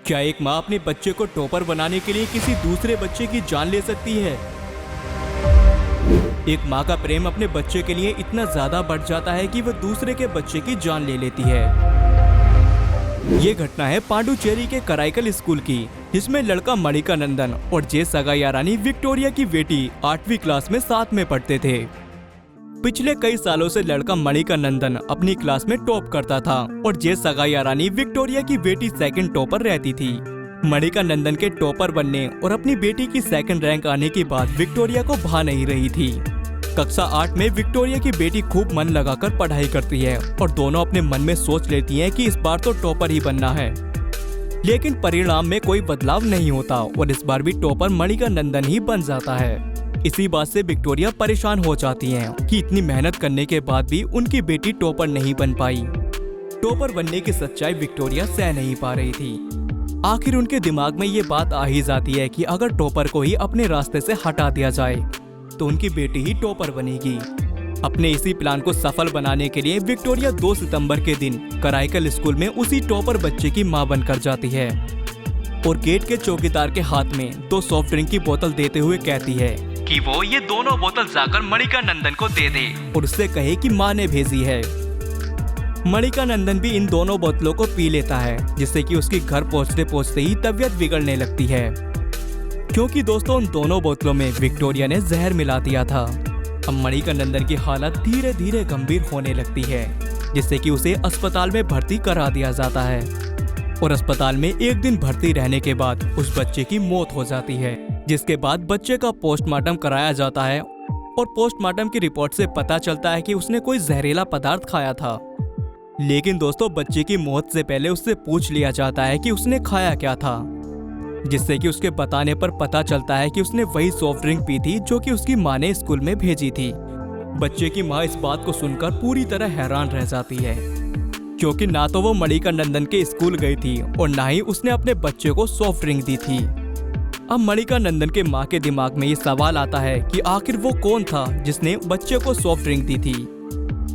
क्या एक माँ अपने बच्चे को टॉपर बनाने के लिए किसी दूसरे बच्चे की जान ले सकती है? एक माँ का प्रेम अपने बच्चे के लिए इतना ज्यादा बढ़ जाता है कि वह दूसरे के बच्चे की जान ले लेती है। ये घटना है पांडुचेरी के कराईकल स्कूल की, जिसमें लड़का मणिका नंदन और जे सगाई विक्टोरिया की बेटी 8वीं क्लास में साथ में पढ़ते थे। पिछले कई सालों से लड़का मणिका नंदन अपनी क्लास में टॉप करता था और जे सगाई विक्टोरिया की बेटी सेकंड टॉपर रहती थी। मणिका नंदन के टॉपर बनने और अपनी बेटी की सेकंड रैंक आने के बाद विक्टोरिया को भा नहीं रही थी। कक्षा 8 में विक्टोरिया की बेटी खूब मन लगाकर पढ़ाई करती है और दोनों अपने मन में सोच लेती हैं कि इस बार तो टॉपर ही बनना है। लेकिन परिणाम में कोई बदलाव नहीं होता और इस बार भी टॉपर मणिका नंदन ही बन जाता है। इसी बात से विक्टोरिया परेशान हो जाती हैं कि इतनी मेहनत करने के बाद भी उनकी बेटी टॉपर नहीं बन पाई। टॉपर बनने की सच्चाई विक्टोरिया सह नहीं पा रही थी। आखिर उनके दिमाग में ये बात आ ही जाती है कि अगर टॉपर को ही अपने रास्ते से हटा दिया जाए तो उनकी बेटी ही टॉपर बनेगी। अपने इसी प्लान को सफल बनाने के लिए विक्टोरिया 2 सितंबर के दिन कराईकल स्कूल में उसी टॉपर बच्चे की मां बनकर जाती है और गेट के चौकीदार के हाथ में 2 सॉफ्ट ड्रिंक की बोतल देते हुए कहती है कि वो ये दोनों बोतल जाकर मणिका नंदन को दे दे और उससे कहे कि माँ ने भेजी है। मणिका नंदन भी इन दोनों बोतलों को पी लेता है, जिससे कि उसकी घर पहुँचते पहुँचते ही तबीयत बिगड़ने लगती है, क्योंकि दोस्तों उन दोनों बोतलों में विक्टोरिया ने जहर मिला दिया था। अब मणिका नंदन की हालत धीरे धीरे गंभीर होने लगती है, जिससे कि उसे अस्पताल में भर्ती करा दिया जाता है और अस्पताल में एक दिन भर्ती रहने के बाद उस बच्चे की मौत हो जाती है, जिसके बाद बच्चे का पोस्टमार्टम कराया जाता है और पोस्टमार्टम की रिपोर्ट से पता चलता है कि उसने कोई जहरीला पदार्थ खाया था। लेकिन दोस्तों बच्चे की मौत से पहले उससे पूछ लिया जाता है कि उसने खाया क्या था, जिससे कि उसके बताने पर पता चलता है कि उसने वही सॉफ्ट ड्रिंक पी थी जो कि उसकी माँ ने स्कूल में भेजी थी। बच्चे की माँ इस बात को सुनकर पूरी तरह हैरान रह जाती है, क्योंकि ना तो वो मणिका नंदन के स्कूल गई थी और ना ही उसने अपने बच्चे को सॉफ्ट ड्रिंक दी थी। अब मणिका नंदन के माँ के दिमाग में ये सवाल आता है कि आखिर वो कौन था जिसने बच्चे को सॉफ्ट ड्रिंक दी थी।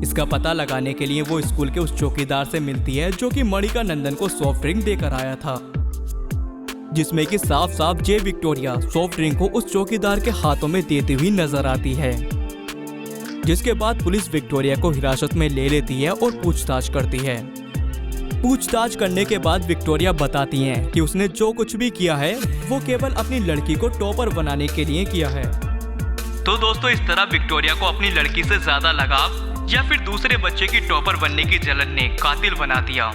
इसका पता लगाने के लिए वो स्कूल के उस चौकीदार से मिलती है जो कि मणिका नंदन को सॉफ्ट ड्रिंक देकर आया था, जिसमें कि साफ साफ जे विक्टोरिया सॉफ्ट ड्रिंक को उस चौकीदार के हाथों में देती हुई नजर आती है। जिसके बाद पुलिस विक्टोरिया को हिरासत में ले लेती है और पूछताछ करती है। पूछताछ करने के बाद विक्टोरिया बताती हैं कि उसने जो कुछ भी किया है वो केवल अपनी लड़की को टॉपर बनाने के लिए किया है। तो दोस्तों इस तरह विक्टोरिया को अपनी लड़की से ज्यादा लगाव या फिर दूसरे बच्चे की टॉपर बनने की जलन ने कातिल बना दिया।